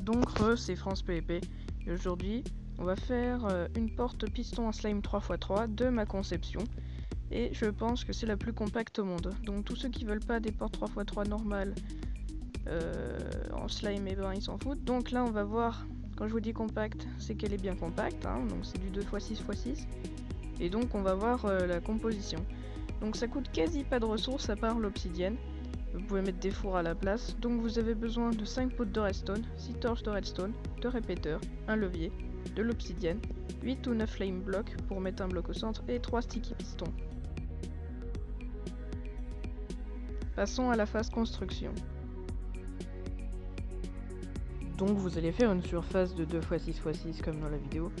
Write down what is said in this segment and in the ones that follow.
Donc c'est France PvP et aujourd'hui on va faire une porte piston à slime 3x3 de ma conception et je pense que c'est la plus compacte au monde. Donc tous ceux qui veulent pas des portes 3x3 normales en slime, et ben ils s'en foutent. Donc là on va voir, quand je vous dis compacte, c'est qu'elle est bien compacte, hein, donc c'est du 2x6x6 et donc on va voir la composition. Donc ça coûte quasi pas de ressources à part l'obsidienne. Vous pouvez mettre des fours à la place. Donc vous avez besoin de 5 pots de redstone, 6 torches de redstone, 2 répéteurs, un levier, de l'obsidienne, 8 ou 9 flame blocks pour mettre un bloc au centre et 3 sticky pistons. Passons à la phase construction. Donc vous allez faire une surface de 2x6x6 comme dans la vidéo.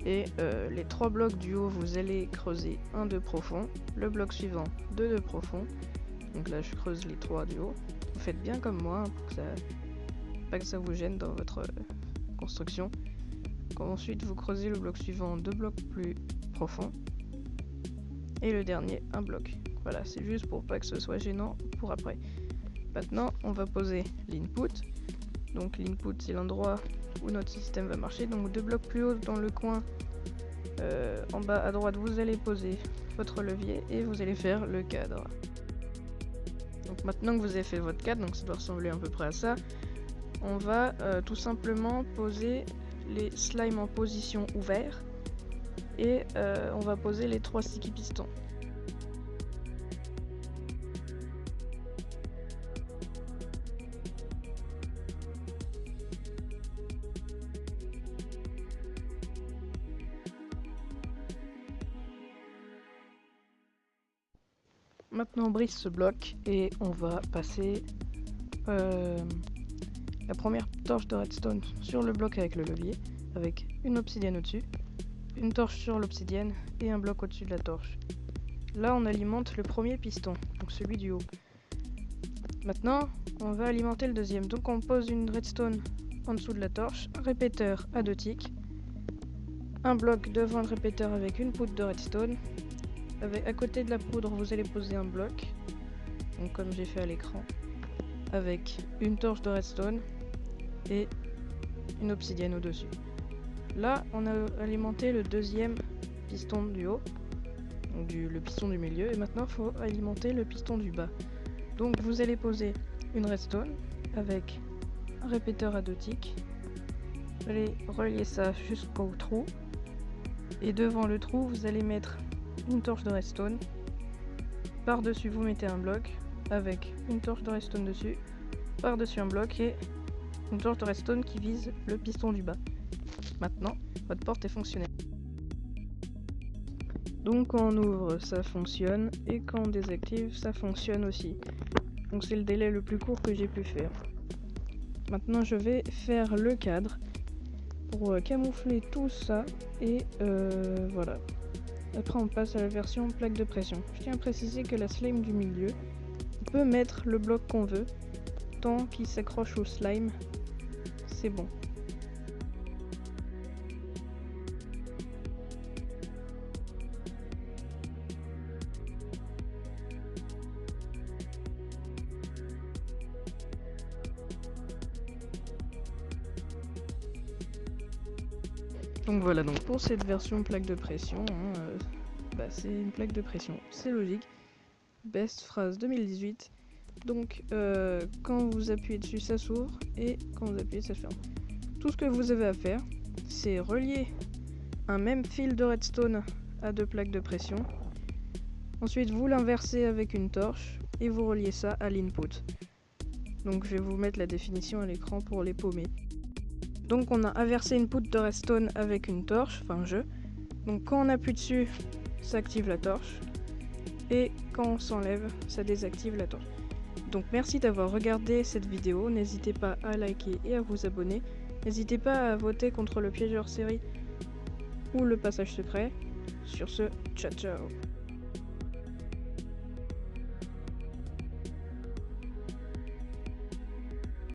Et les 3 blocs du haut, vous allez creuser un de profond, le bloc suivant 2 de profond. Donc là je creuse les 3 du haut. Vous faites bien comme moi, hein, pour que pas que ça vous gêne dans votre construction. Ensuite vous creusez le bloc suivant 2 blocs plus profonds. Et le dernier un bloc. Voilà, c'est juste pour pas que ce soit gênant pour après. Maintenant on va poser l'input. Donc l'input c'est l'endroit où notre système va marcher. Donc 2 blocs plus haut dans le coin, en bas à droite vous allez poser votre levier et vous allez faire le cadre. Donc maintenant que vous avez fait votre cadre, donc ça doit ressembler à peu près à ça, on va tout simplement poser les slimes en position ouverte et on va poser les 3 sticky pistons. Maintenant on brise ce bloc et on va passer la première torche de redstone sur le bloc avec le levier, avec une obsidienne au-dessus, une torche sur l'obsidienne et un bloc au-dessus de la torche. Là on alimente le premier piston, donc celui du haut. Maintenant on va alimenter le deuxième, donc on pose une redstone en dessous de la torche, un répéteur à 2 ticks, un bloc devant le répéteur avec une poudre de redstone. À côté de la poudre, vous allez poser un bloc, donc comme j'ai fait à l'écran, avec une torche de redstone et une obsidienne au-dessus. Là, on a alimenté le deuxième piston du haut, donc le piston du milieu, et maintenant il faut alimenter le piston du bas. Donc vous allez poser une redstone avec un répéteur à 2 ticks, vous allez relier ça jusqu'au trou, et devant le trou, vous allez mettre une torche de redstone, par-dessus vous mettez un bloc avec une torche de redstone dessus, par-dessus un bloc et une torche de redstone qui vise le piston du bas. Maintenant, votre porte est fonctionnelle. Donc quand on ouvre, ça fonctionne, et quand on désactive, ça fonctionne aussi. Donc c'est le délai le plus court que j'ai pu faire. Maintenant je vais faire le cadre pour camoufler tout ça, et voilà. Après on passe à la version plaque de pression. Je tiens à préciser que la slime du milieu, on peut mettre le bloc qu'on veut, tant qu'il s'accroche au slime, c'est bon. Donc voilà, donc pour cette version plaque de pression, hein, c'est une plaque de pression, c'est logique. Best phrase 2018. Donc quand vous appuyez dessus ça s'ouvre et quand vous appuyez ça se ferme. Tout ce que vous avez à faire, c'est relier un même fil de redstone à 2 plaques de pression. Ensuite vous l'inversez avec une torche et vous reliez ça à l'input. Donc je vais vous mettre la définition à l'écran pour les paumer. Donc on a inversé une poudre de redstone avec une torche, enfin Donc quand on appuie dessus, ça active la torche. Et quand on s'enlève, ça désactive la torche. Donc merci d'avoir regardé cette vidéo. N'hésitez pas à liker et à vous abonner. N'hésitez pas à voter contre le piégeur série ou le passage secret. Sur ce, ciao ciao.